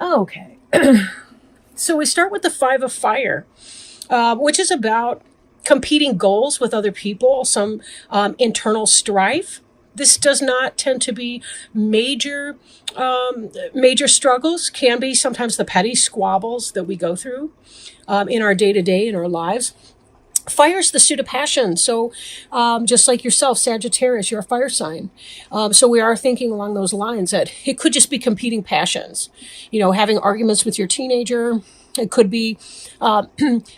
Okay. So we start with the Five of Fire, which is about competing goals with other people, some internal strife. This does not tend to be major, major struggles. Can be sometimes the petty squabbles that we go through in our day to day in our lives. Fire is the suit of passion. So, just like yourself, Sagittarius, you're a fire sign. So we are thinking along those lines that it could just be competing passions. Having arguments with your teenager. It could be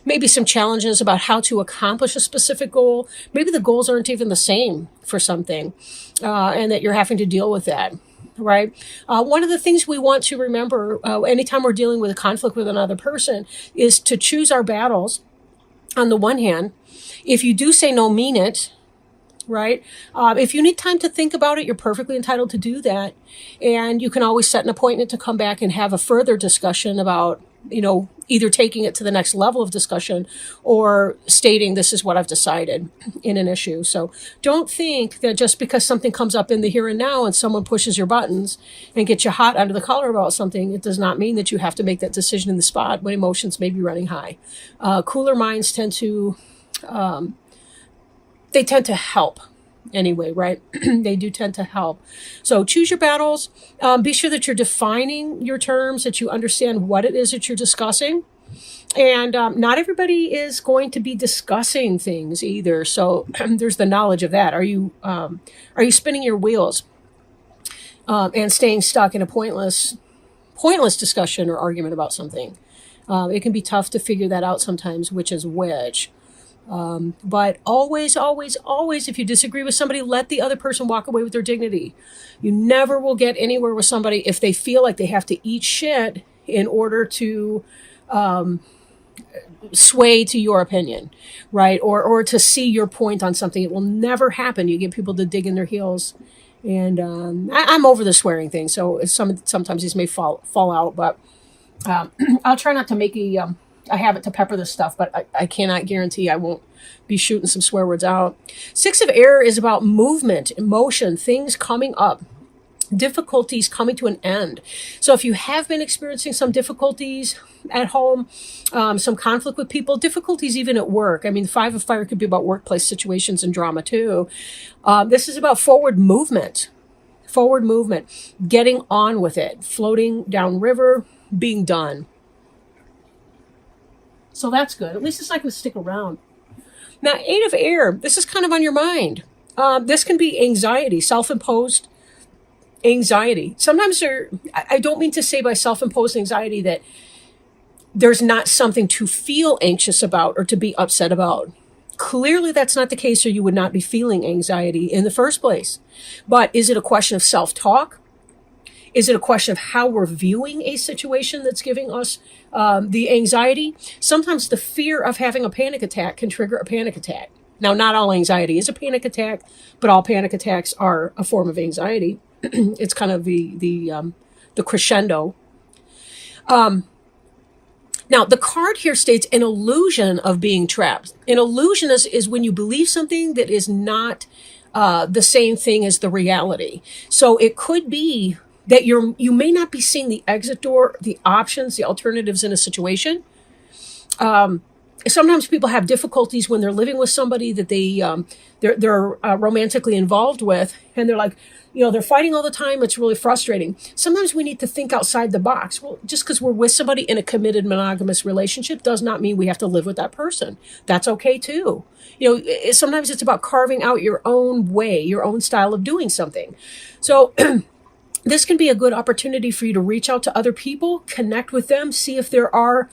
maybe some challenges about how to accomplish a specific goal. Maybe the goals aren't even the same for something, and that you're having to deal with that. Right. One of the things we want to remember anytime we're dealing with a conflict with another person is to choose our battles. On the one hand, if you do say no, mean it, right? If you need time to think about it, you're perfectly entitled to do that. And you can always set an appointment to come back and have a further discussion about, either taking it to the next level of discussion or stating this is what I've decided in an issue. So don't think that just because something comes up in the here and now and someone pushes your buttons and gets you hot under the collar about something, it does not mean that you have to make that decision in the spot when emotions may be running high. Cooler minds tend to help anyway, right? They do tend to help. So choose your battles. Be sure that you're defining your terms, that you understand what it is that you're discussing. And not everybody is going to be discussing things either. So there's the knowledge of that. Are you spinning your wheels and staying stuck in a pointless discussion or argument about something? It can be tough to figure that out sometimes, which is which. But always, always, always, if you disagree with somebody, let the other person walk away with their dignity. You never will get anywhere with somebody if they feel like they have to eat shit in order to sway to your opinion, right? Or to see your point on something. It will never happen. You get people to dig in their heels. And I'm over the swearing thing, so sometimes these may fall out, but I'll try not to make a habit to pepper this stuff, but I cannot guarantee I won't be shooting some swear words out. Six of Air is about movement, emotion, things coming up, difficulties coming to an end. So if you have been experiencing some difficulties at home, some conflict with people, difficulties even at work. I mean, Five of Fire could be about workplace situations and drama too. This is about forward movement, getting on with it, floating downriver, being done. So that's good. At least it's not going to stick around. Now, Eight of Air, this is kind of on your mind. This can be anxiety, self-imposed anxiety. Sometimes I don't mean to say by self-imposed anxiety that there's not something to feel anxious about or to be upset about. Clearly, that's not the case, or you would not be feeling anxiety in the first place. But is it a question of self-talk? Is it a question of how we're viewing a situation that's giving us the anxiety? Sometimes the fear of having a panic attack can trigger a panic attack. Now, not all anxiety is a panic attack, but all panic attacks are a form of anxiety. It's kind of the crescendo. Now, the card here states an illusion of being trapped. An illusion is when you believe something that is not the same thing as the reality. So it could be that you may not be seeing the exit door, the options, the alternatives in a situation. Sometimes people have difficulties when they're living with somebody that they're romantically involved with, and they're like, they're fighting all the time. It's really frustrating. Sometimes we need to think outside the box. Well, just because we're with somebody in a committed monogamous relationship does not mean we have to live with that person. That's okay too. Sometimes it's about carving out your own way, your own style of doing something. So this can be a good opportunity for you to reach out to other people, connect with them, see if there are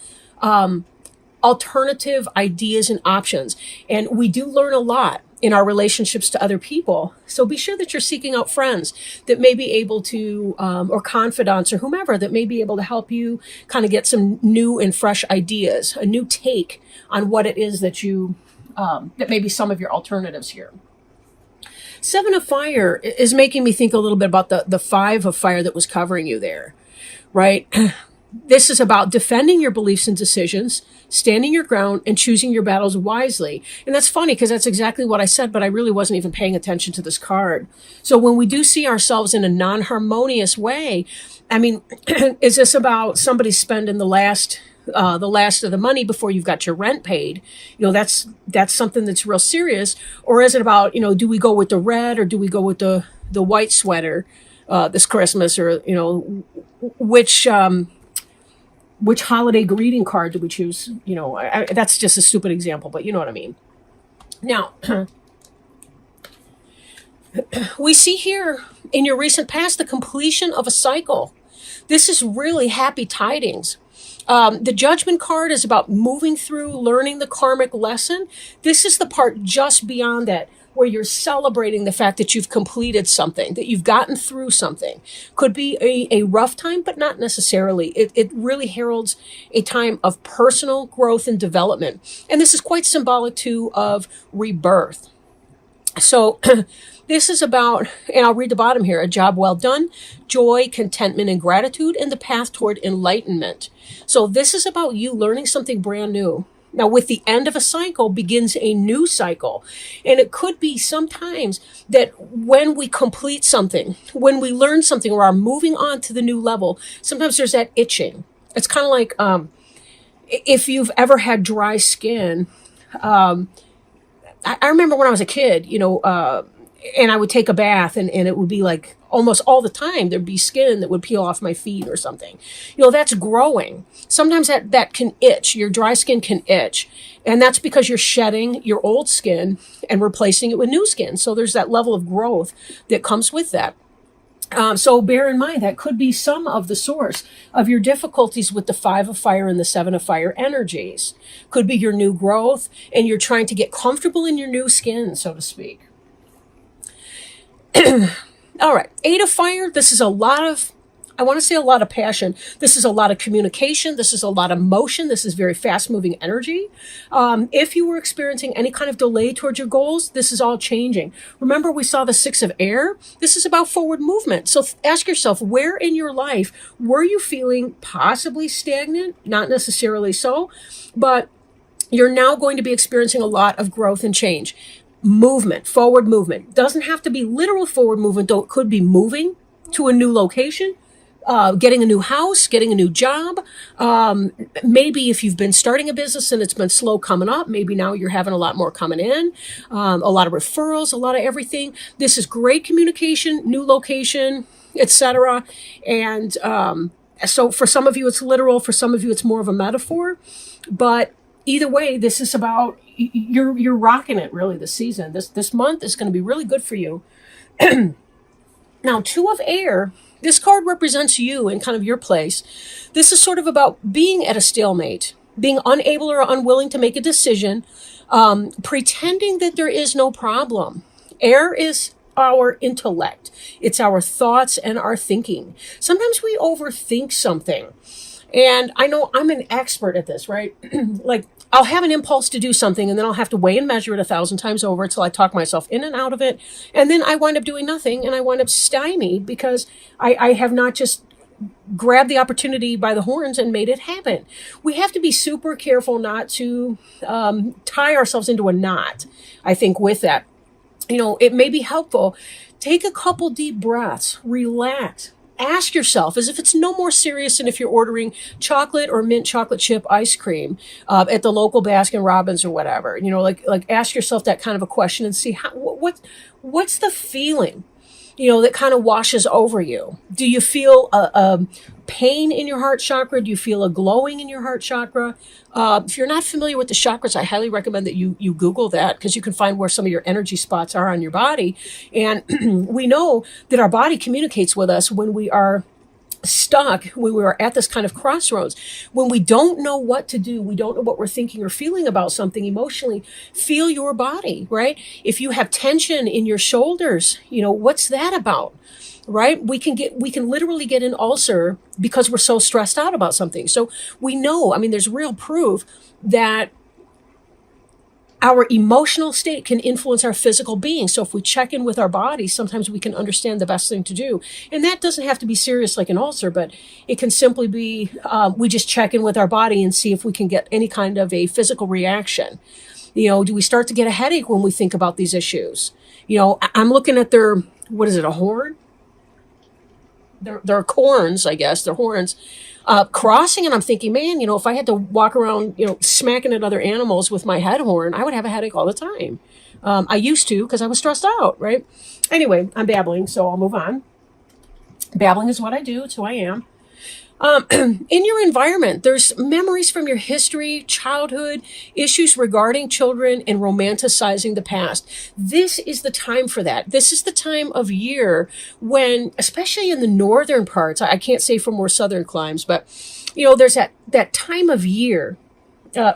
alternative ideas and options. And we do learn a lot in our relationships to other people. So be sure that you're seeking out friends that may be able to, or confidants or whomever that may be able to help you kind of get some new and fresh ideas, a new take on what it is that that may be some of your alternatives here. Seven of Fire is making me think a little bit about the Five of Fire that was covering you there, right? This is about defending your beliefs and decisions, standing your ground, and choosing your battles wisely. And that's funny because that's exactly what I said, but I really wasn't even paying attention to this card. So when we do see ourselves in a non-harmonious way, I mean, is this about somebody spending the last of the money before you've got your rent paid? That's something that's real serious. Or is it about, do we go with the red or do we go with the white sweater this Christmas, or which holiday greeting card do we choose? That's just a stupid example, but you know what I mean. Now, we see here in your recent past the completion of a cycle. This is really happy tidings. The Judgment card is about moving through, learning the karmic lesson. This is the part just beyond that, where you're celebrating the fact that you've completed something, that you've gotten through something. Could be a rough time, but not necessarily. It really heralds a time of personal growth and development. And this is quite symbolic too of rebirth. So this is about, and I'll read the bottom here, a job well done, joy, contentment, and gratitude, and the path toward enlightenment. So this is about you learning something brand new. Now, with the end of a cycle begins a new cycle. And it could be sometimes that when we complete something, when we learn something or are moving on to the new level, sometimes there's that itching. It's kind of like if you've ever had dry skin. I remember when I was a kid, and I would take a bath and it would be like almost all the time there'd be skin that would peel off my feet or something. That's growing. Sometimes that can itch. Your dry skin can itch. And that's because you're shedding your old skin and replacing it with new skin. So there's that level of growth that comes with that. So bear in mind that could be some of the source of your difficulties with the 5 of fire and the 7 of fire energies. Could be your new growth and you're trying to get comfortable in your new skin, so to speak. All right. 8 of fire. This is a lot of passion. This is a lot of communication. This is a lot of motion. This is very fast moving energy. If you were experiencing any kind of delay towards your goals, this is all changing. Remember, we saw the 6 of air. This is about forward movement. So ask yourself, where in your life were you feeling possibly stagnant? Not necessarily so, but you're now going to be experiencing a lot of growth and change. Movement, forward movement. Doesn't have to be literal forward movement, though it could be moving to a new location, getting a new house, getting a new job. Maybe if you've been starting a business and it's been slow coming up, maybe now you're having a lot more coming in, a lot of referrals, a lot of everything. This is great communication, new location, etc. And so for some of you, it's literal. For some of you, it's more of a metaphor. But either way, this is about you're rocking it really this season. This month is going to be really good for you. Now, 2 of air, this card represents you in kind of your place. This is sort of about being at a stalemate, being unable or unwilling to make a decision, pretending that there is no problem. Air is our intellect. It's our thoughts and our thinking. Sometimes we overthink something. And I know I'm an expert at this, right? Like I'll have an impulse to do something and then I'll have to weigh and measure it 1,000 times over until I talk myself in and out of it. And then I wind up doing nothing and I wind up stymied because I have not just grabbed the opportunity by the horns and made it happen. We have to be super careful not to tie ourselves into a knot, I think, with that. It may be helpful. Take a couple deep breaths, relax. Ask yourself, as if it's no more serious than if you're ordering chocolate or mint chocolate chip ice cream at the local Baskin Robbins or whatever. Like ask yourself that kind of a question and see what's the feeling, that kind of washes over you. Do you feel a pain in your heart chakra? Do you feel a glowing in your heart chakra? If you're not familiar with the chakras, I highly recommend that you Google that because you can find where some of your energy spots are on your body. And we know that our body communicates with us when we are stuck, when we are at this kind of crossroads, when we don't know what to do, we don't know what we're thinking or feeling about something emotionally. Feel your body, right? If you have tension in your shoulders, what's that about? Right? We can literally get an ulcer because we're so stressed out about something. So we know, there's real proof that Our emotional state can influence our physical being. So if we check in with our body, sometimes we can understand the best thing to do. And that doesn't have to be serious like an ulcer, but it can simply be we just check in with our body and see if we can get any kind of a physical reaction. Do we start to get a headache when we think about these issues? I'm looking at their, what is it, a horn? Their corns, I guess, their horns. Crossing, and I'm thinking, man, if I had to walk around, smacking at other animals with my head horn, I would have a headache all the time. I used to because I was stressed out, right? Anyway, I'm babbling, so I'll move on. Babbling is what I do. It's who I am. In your environment, there's memories from your history, childhood, issues regarding children, and romanticizing the past. This is the time for that. This is the time of year when, especially in the northern parts, I can't say for more southern climes, but, there's that time of year.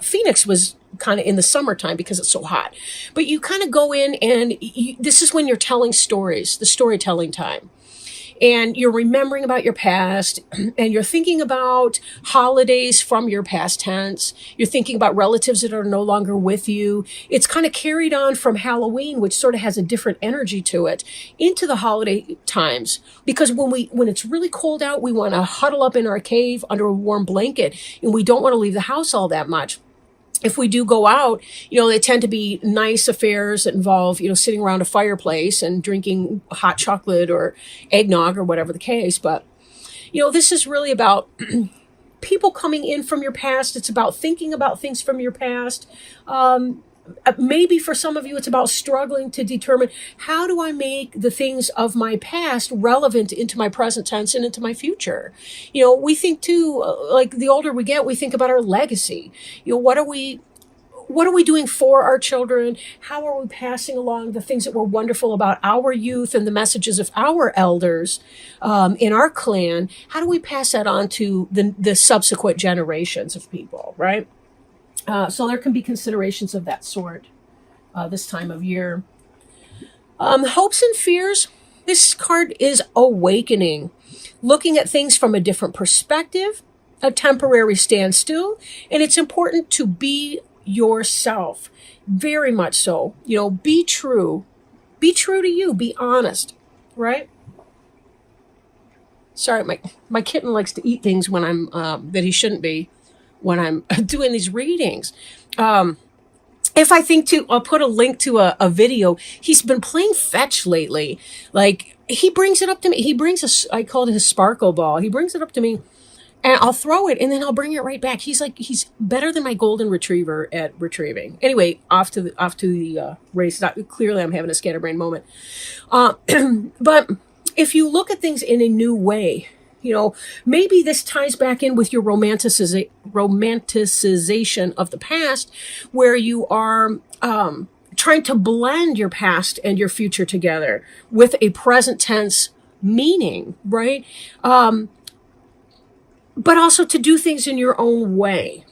Phoenix was kind of in the summertime because it's so hot. But you kind of go in and this is when you're telling stories, the storytelling time. And you're remembering about your past, and you're thinking about holidays from your past tense. You're thinking about relatives that are no longer with you. It's kind of carried on from Halloween, which sort of has a different energy to it, into the holiday times. Because when it's really cold out, we want to huddle up in our cave under a warm blanket, and we don't want to leave the house all that much. If we do go out, they tend to be nice affairs that involve, sitting around a fireplace and drinking hot chocolate or eggnog or whatever the case. But, this is really about people coming in from your past. It's about thinking about things from your past. Maybe for some of you, it's about struggling to determine, how do I make the things of my past relevant into my present tense and into my future? We think too, like the older we get, we think about our legacy. What are we doing for our children? How are we passing along the things that were wonderful about our youth and the messages of our elders in our clan? How do we pass that on to the subsequent generations of people, right? So there can be considerations of that sort this time of year. Hopes and fears. This card is awakening, looking at things from a different perspective, a temporary standstill, and it's important to be yourself. Very much so. Be true. Be true to you. Be honest, right? Sorry, my kitten likes to eat things when I'm that he shouldn't be, when I'm doing these readings. If I think I'll put a link to a video. He's been playing fetch lately. Like, he brings it up to me. I called it his sparkle ball. He brings it up to me and I'll throw it and then I'll bring it right back. He's better than my golden retriever at retrieving. Anyway, off to the race. Clearly I'm having a scatterbrain moment. But if you look at things in a new way, maybe this ties back in with your romanticization of the past, where you are trying to blend your past and your future together with a present tense meaning, right? But also to do things in your own way,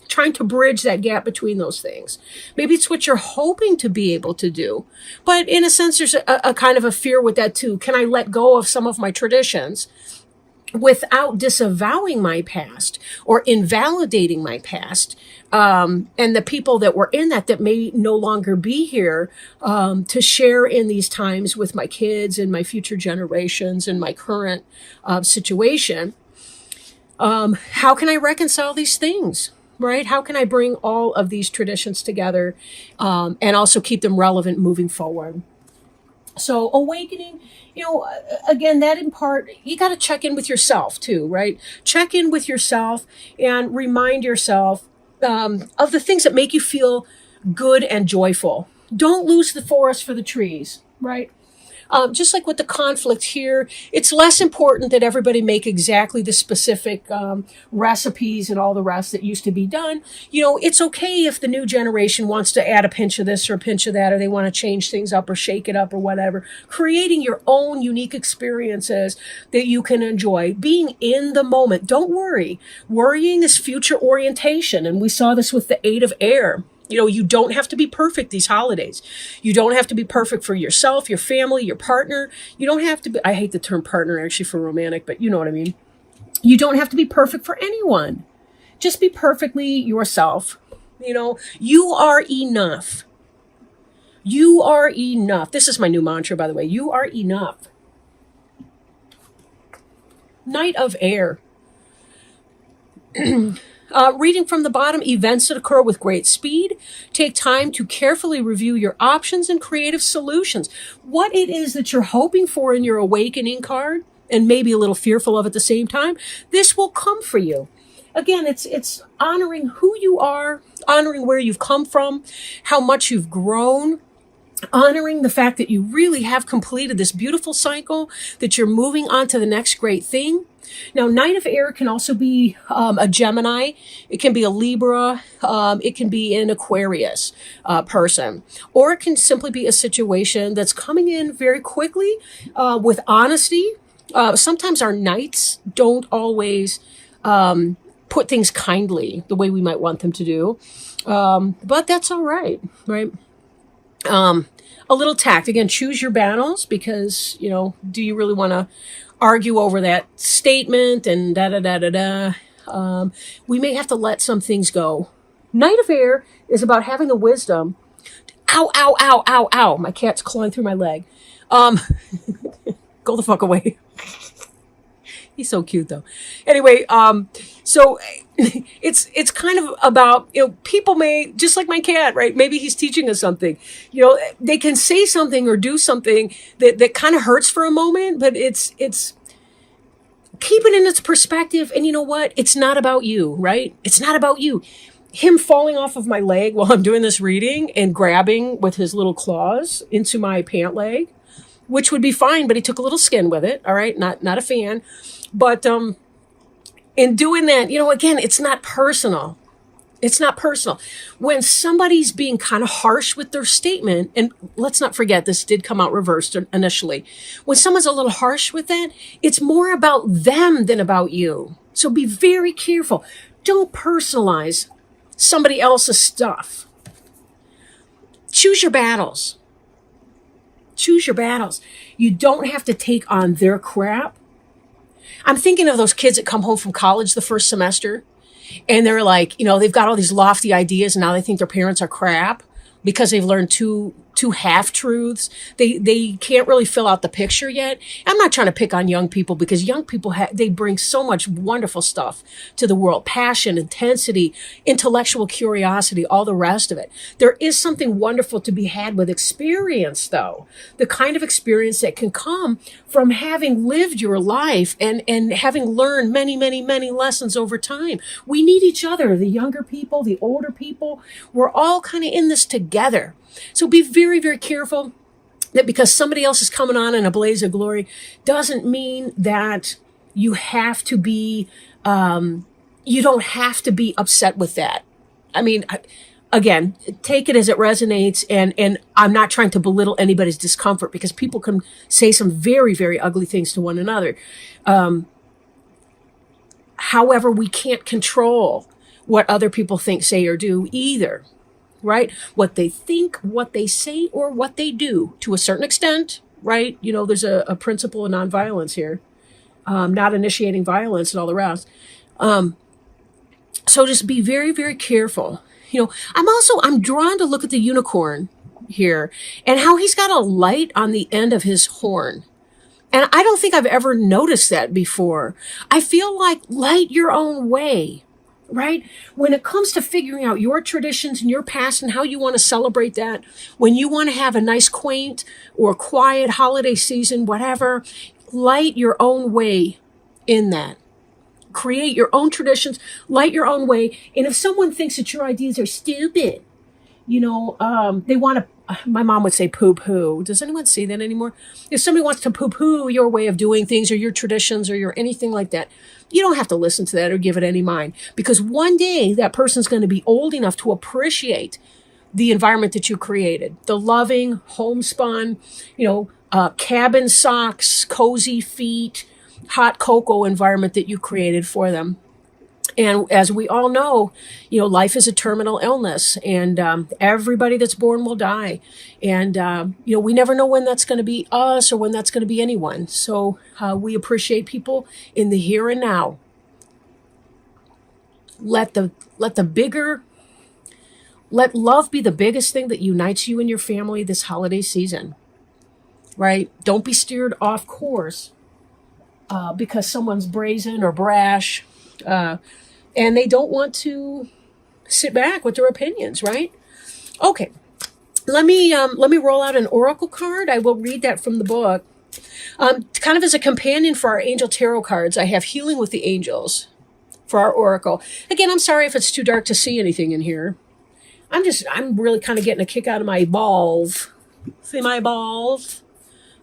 trying to bridge that gap between those things. Maybe it's what you're hoping to be able to do, but in a sense, there's a kind of a fear with that too. Can I let go of some of my traditions without disavowing my past or invalidating my past, and the people that were in that may no longer be here to share in these times with my kids and my future generations and my current situation? How can I reconcile these things, right? How can I bring all of these traditions together and also keep them relevant moving forward? So awakening, again, that in part, you got to check in with yourself too, right? Check in with yourself and remind yourself of the things that make you feel good and joyful. Don't lose the forest for the trees, right? Just like with the conflict here, it's less important that everybody make exactly the specific recipes and all the rest that used to be done. It's okay if the new generation wants to add a pinch of this or a pinch of that, or they want to change things up or shake it up or whatever. Creating your own unique experiences that you can enjoy. Being in the moment. Don't worry. Worrying is future orientation. And we saw this with the Eight of Air. You don't have to be perfect these holidays. You don't have to be perfect for yourself, your family, your partner. You don't have to be, I hate the term partner actually for romantic, but you know what I mean. You don't have to be perfect for anyone. Just be perfectly yourself. You are enough. You are enough. This is my new mantra, by the way. You are enough. Knight of Air. Reading from the bottom, events that occur with great speed. Take time to carefully review your options and creative solutions. What it is that you're hoping for in your awakening card, and maybe a little fearful of at the same time, this will come for you. Again, it's honoring who you are, honoring where you've come from, how much you've grown, honoring the fact that you really have completed this beautiful cycle, that you're moving on to the next great thing. Now, Knight of Air can also be a Gemini. It can be a Libra. It can be an Aquarius person. Or it can simply be a situation that's coming in very quickly with honesty. Sometimes our Knights don't always put things kindly the way we might want them to do. But that's all right, right? A little tact. Again, choose your battles because, do you really want to argue over that statement and da-da-da-da-da? We may have to let some things go. Knight of Air is about having the wisdom. Ow, ow, ow, ow, ow. My cat's clawing through my leg. Go the fuck away. He's so cute though. Anyway, so it's kind of about, people may, just like my cat, right? Maybe he's teaching us something. They can say something or do something that kind of hurts for a moment, but it's keep it in its perspective. And you know what? It's not about you, right? It's not about you. Him falling off of my leg while I'm doing this reading and grabbing with his little claws into my pant leg, which would be fine, but he took a little skin with it. All right. Not a fan. But in doing that, again, it's not personal. It's not personal. When somebody's being kind of harsh with their statement, and let's not forget, this did come out reversed initially. When someone's a little harsh with that, it's more about them than about you. So be very careful. Don't personalize somebody else's stuff. Choose your battles. Choose your battles. You don't have to take on their crap. I'm thinking of those kids that come home from college the first semester and they're like, they've got all these lofty ideas and now they think their parents are crap because they've learned two half-truths. They can't really fill out the picture yet. I'm not trying to pick on young people because young people, they bring so much wonderful stuff to the world. Passion, intensity, intellectual curiosity, all the rest of it. There is something wonderful to be had with experience, though. The kind of experience that can come from having lived your life and having learned many, many, many lessons over time. We need each other, the younger people, the older people. We're all kind of in this together. So be very, very careful that because somebody else is coming on in a blaze of glory doesn't mean that you have to be, you don't have to be upset with that. I mean, again, take it as it resonates. And I'm not trying to belittle anybody's discomfort because people can say some very, very ugly things to one another. However, we can't control what other people think, say, or do either. Right? What they think, what they say, or what they do to a certain extent, right? There's a principle of nonviolence here, not initiating violence and all the rest. So just be very, very careful. I'm drawn to look at the unicorn here and how he's got a light on the end of his horn. And I don't think I've ever noticed that before. I feel like light your own way. Right? When it comes to figuring out your traditions and your past and how you want to celebrate that, when you want to have a nice, quaint or quiet holiday season, whatever, light your own way in that. Create your own traditions, light your own way. And if someone thinks that your ideas are stupid, they want to, my mom would say poo-poo. Does anyone see that anymore? If somebody wants to poo-poo your way of doing things or your traditions or your anything like that, you don't have to listen to that or give it any mind because one day that person's going to be old enough to appreciate the environment that you created, the loving, homespun, cabin socks, cozy feet, hot cocoa environment that you created for them. And as we all know, life is a terminal illness and everybody that's born will die. And, we never know when that's going to be us or when that's going to be anyone. So we appreciate people in the here and now. Let the bigger Let love be the biggest thing that unites you and your family this holiday season, right? Don't be steered off course because someone's brazen or brash, and they don't want to sit back with their opinions, right? Okay, let me roll out an oracle card. I will read that from the book. Kind of as a companion for our angel tarot cards, I have Healing with the Angels for our oracle. Again, I'm sorry if it's too dark to see anything in here. I'm really kind of getting a kick out of my balls. See my balls?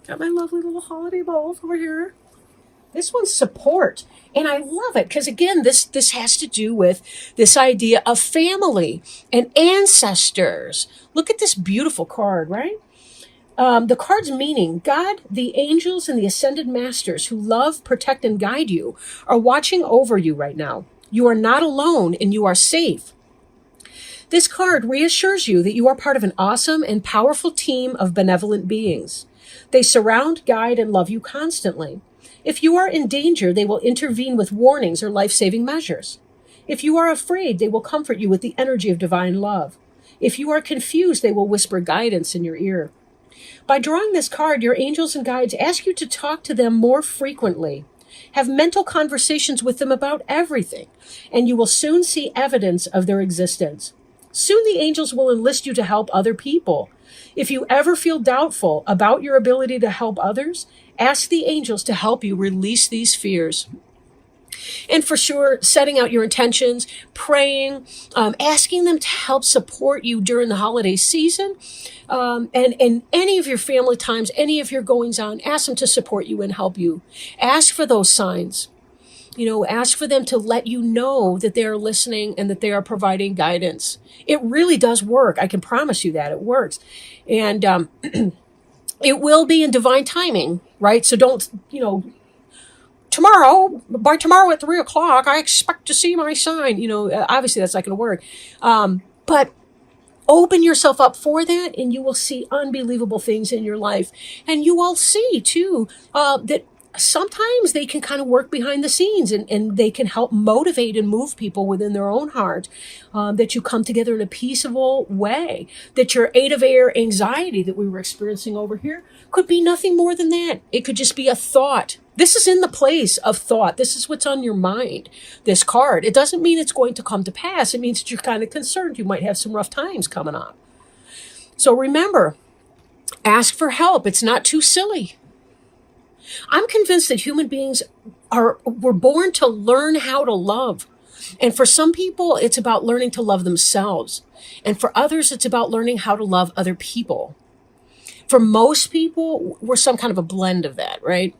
Got my lovely little holiday balls over here. This one's support. And I love it because, again, this has to do with this idea of family and ancestors. Look at this beautiful card, right? The card's meaning: God, the angels, and the ascended masters who love, protect, and guide you are watching over you right now. You are not alone and you are safe. This card reassures you that you are part of an awesome and powerful team of benevolent beings. They surround, guide, and love you constantly. If you are in danger, they will intervene with warnings or life-saving measures. If you are afraid, they will comfort you with the energy of divine love. If you are confused, they will whisper guidance in your ear. By drawing this card, your angels and guides ask you to talk to them more frequently. Have mental conversations with them about everything, and you will soon see evidence of their existence. Soon the angels will enlist you to help other people. If you ever feel doubtful about your ability to help others, ask the angels to help you release these fears. And for sure, setting out your intentions, praying, asking them to help support you during the holiday season, and any of your family times, any of your goings on, ask them to support you and help you. Ask for those signs. Ask for them to let you know that they are listening and that they are providing guidance. It really does work. I can promise you that it works. And it will be in divine timing, right? So don't, by tomorrow at 3:00, I expect to see my sign. Obviously that's not going to work. But open yourself up for that, and you will see unbelievable things in your life. And you will see, too, that sometimes they can kind of work behind the scenes and they can help motivate and move people within their own heart, that you come together in a peaceable way, that your 8 of air anxiety that we were experiencing over here could be nothing more than that. It could just be a thought. This is in the place of thought. This is what's on your mind, this card. It doesn't mean it's going to come to pass. It means that you're kind of concerned. You might have some rough times coming up. So remember, ask for help. It's not too silly. I'm convinced that human beings were born to learn how to love. And for some people, it's about learning to love themselves. And for others, it's about learning how to love other people. For most people, we're some kind of a blend of that, right?